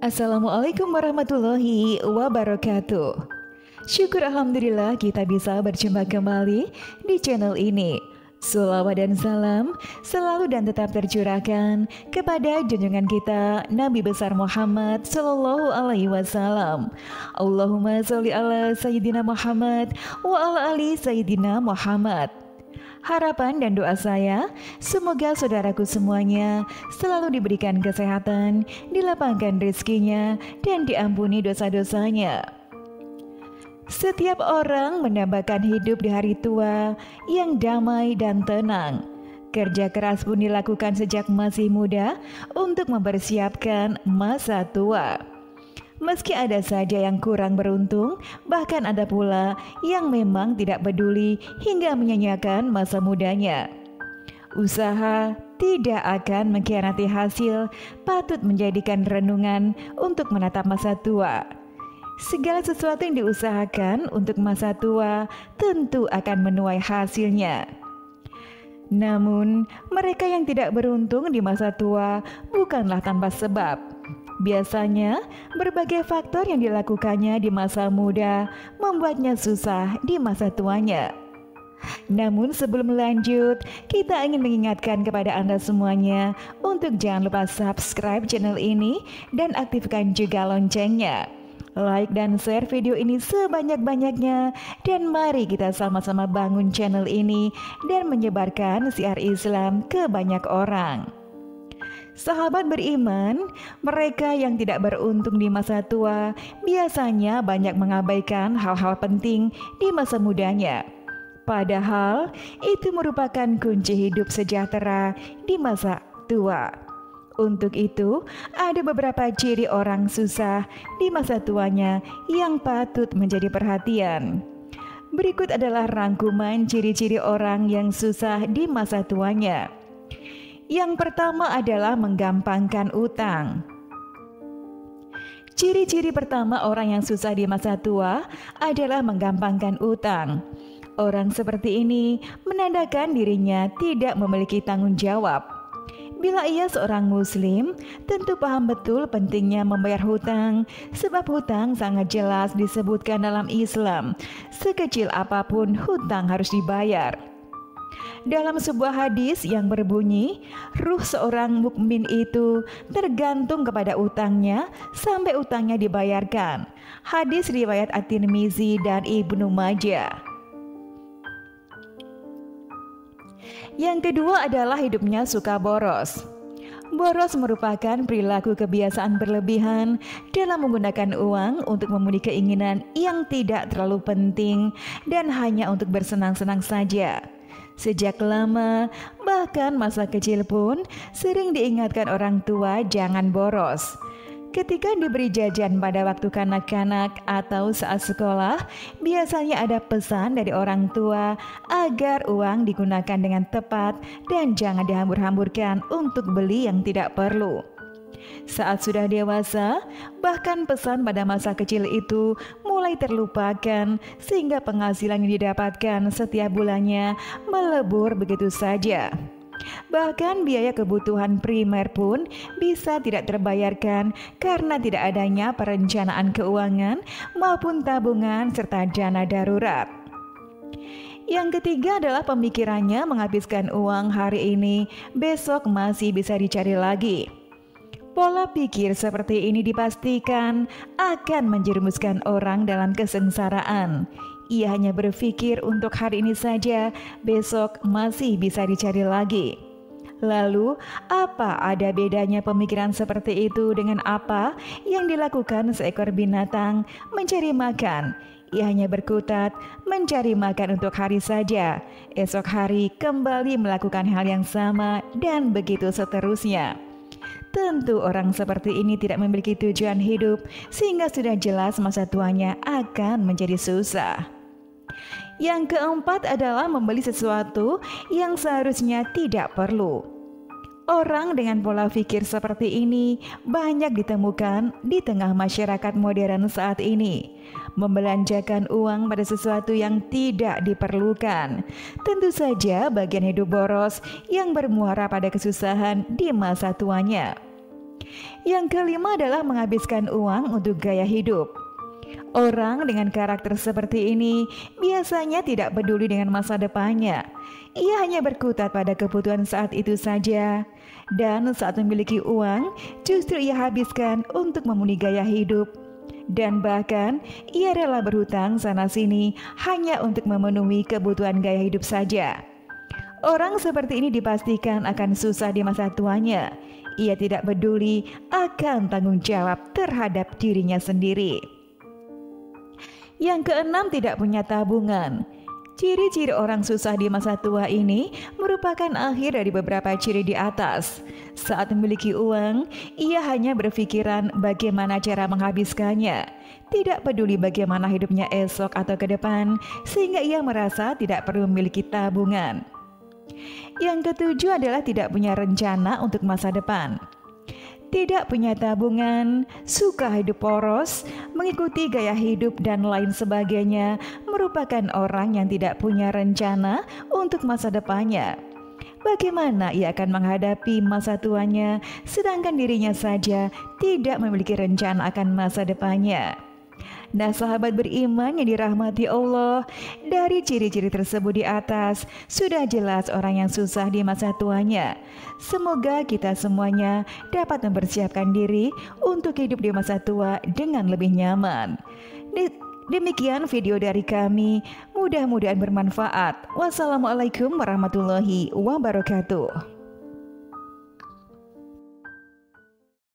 Assalamualaikum warahmatullahi wabarakatuh. Syukur Alhamdulillah kita bisa berjumpa kembali di channel ini. Sholawat dan salam selalu dan tetap tercurahkan kepada junjungan kita Nabi besar Muhammad Sallallahu Alaihi Wasallam. Allahumma sholli ala Sayyidina Muhammad wa ala ali Sayyidina Muhammad. Harapan dan doa saya, semoga saudaraku semuanya selalu diberikan kesehatan, dilapangkan rezekinya, dan diampuni dosa-dosanya. Setiap orang mendambakan hidup di hari tua yang damai dan tenang. Kerja keras pun dilakukan sejak masih muda untuk mempersiapkan masa tua. Meski ada saja yang kurang beruntung, bahkan ada pula yang memang tidak peduli hingga menyanyiakan masa mudanya. Usaha tidak akan mengkhianati hasil, patut menjadikan renungan untuk menatap masa tua. Segala sesuatu yang diusahakan untuk masa tua tentu akan menuai hasilnya. Namun, mereka yang tidak beruntung di masa tua bukanlah tanpa sebab. Biasanya, berbagai faktor yang dilakukannya di masa muda membuatnya susah di masa tuanya. Namun sebelum lanjut, kita ingin mengingatkan kepada Anda semuanya untuk jangan lupa subscribe channel ini dan aktifkan juga loncengnya. Like dan share video ini sebanyak-banyaknya, dan mari kita sama-sama bangun channel ini dan menyebarkan syiar Islam ke banyak orang. Sahabat beriman, mereka yang tidak beruntung di masa tua biasanya banyak mengabaikan hal-hal penting di masa mudanya. Padahal itu merupakan kunci hidup sejahtera di masa tua. Untuk itu, ada beberapa ciri orang susah di masa tuanya yang patut menjadi perhatian. Berikut adalah rangkuman ciri-ciri orang yang susah di masa tuanya. Yang pertama adalah menggampangkan utang. Ciri-ciri pertama orang yang susah di masa tua adalah menggampangkan utang. Orang seperti ini menandakan dirinya tidak memiliki tanggung jawab. Bila ia seorang muslim, tentu paham betul pentingnya membayar hutang, sebab hutang sangat jelas disebutkan dalam Islam. Sekecil apapun hutang harus dibayar. Dalam sebuah hadis yang berbunyi, ruh seorang mukmin itu tergantung kepada utangnya sampai utangnya dibayarkan. Hadis riwayat At-Tirmizi dan Ibnu Majah. Yang kedua adalah hidupnya suka boros. Boros merupakan perilaku kebiasaan berlebihan dalam menggunakan uang untuk memenuhi keinginan yang tidak terlalu penting dan hanya untuk bersenang-senang saja. Sejak lama, bahkan masa kecil pun sering diingatkan orang tua jangan boros. Ketika diberi jajan pada waktu kanak-kanak atau saat sekolah, biasanya ada pesan dari orang tua agar uang digunakan dengan tepat dan jangan dihambur-hamburkan untuk beli yang tidak perlu. Saat sudah dewasa, bahkan pesan pada masa kecil itu mulai terlupakan sehingga penghasilan yang didapatkan setiap bulannya melebur begitu saja. Bahkan biaya kebutuhan primer pun bisa tidak terbayarkan karena tidak adanya perencanaan keuangan maupun tabungan serta dana darurat. Yang ketiga adalah pemikirannya menghabiskan uang hari ini, besok masih bisa dicari lagi. Pola pikir seperti ini dipastikan akan menjerumuskan orang dalam kesengsaraan. Ia hanya berpikir untuk hari ini saja, besok masih bisa dicari lagi. Lalu, apa ada bedanya pemikiran seperti itu dengan apa yang dilakukan seekor binatang mencari makan? Ia hanya berkutat mencari makan untuk hari saja. Esok hari kembali melakukan hal yang sama dan begitu seterusnya. Tentu orang seperti ini tidak memiliki tujuan hidup sehingga sudah jelas masa tuanya akan menjadi susah. Yang keempat adalah membeli sesuatu yang seharusnya tidak perlu. Orang dengan pola pikir seperti ini banyak ditemukan di tengah masyarakat modern saat ini. Membelanjakan uang pada sesuatu yang tidak diperlukan. Tentu saja bagian hidup boros yang bermuara pada kesusahan di masa tuanya. Yang kelima adalah menghabiskan uang untuk gaya hidup. Orang dengan karakter seperti ini biasanya tidak peduli dengan masa depannya. Ia hanya berkutat pada kebutuhan saat itu saja. Dan saat memiliki uang, justru ia habiskan untuk memenuhi gaya hidup. Dan bahkan ia rela berhutang sana-sini hanya untuk memenuhi kebutuhan gaya hidup saja. Orang seperti ini dipastikan akan susah di masa tuanya. Ia tidak peduli akan tanggung jawab terhadap dirinya sendiri. Yang keenam, tidak punya tabungan. Ciri-ciri orang susah di masa tua ini merupakan akhir dari beberapa ciri di atas. Saat memiliki uang, ia hanya berpikiran bagaimana cara menghabiskannya. Tidak peduli bagaimana hidupnya esok atau ke depan, sehingga ia merasa tidak perlu memiliki tabungan. Yang ketujuh adalah tidak punya rencana untuk masa depan. Tidak punya tabungan, suka hidup poros, mengikuti gaya hidup dan lain sebagainya, merupakan orang yang tidak punya rencana untuk masa depannya. Bagaimana ia akan menghadapi masa tuanya, sedangkan dirinya saja tidak memiliki rencana akan masa depannya. Nah, sahabat beriman yang dirahmati Allah, dari ciri-ciri tersebut di atas sudah jelas orang yang susah di masa tuanya. Semoga kita semuanya dapat mempersiapkan diri untuk hidup di masa tua dengan lebih nyaman. Demikian video dari kami, mudah-mudahan bermanfaat. Wassalamualaikum warahmatullahi wabarakatuh.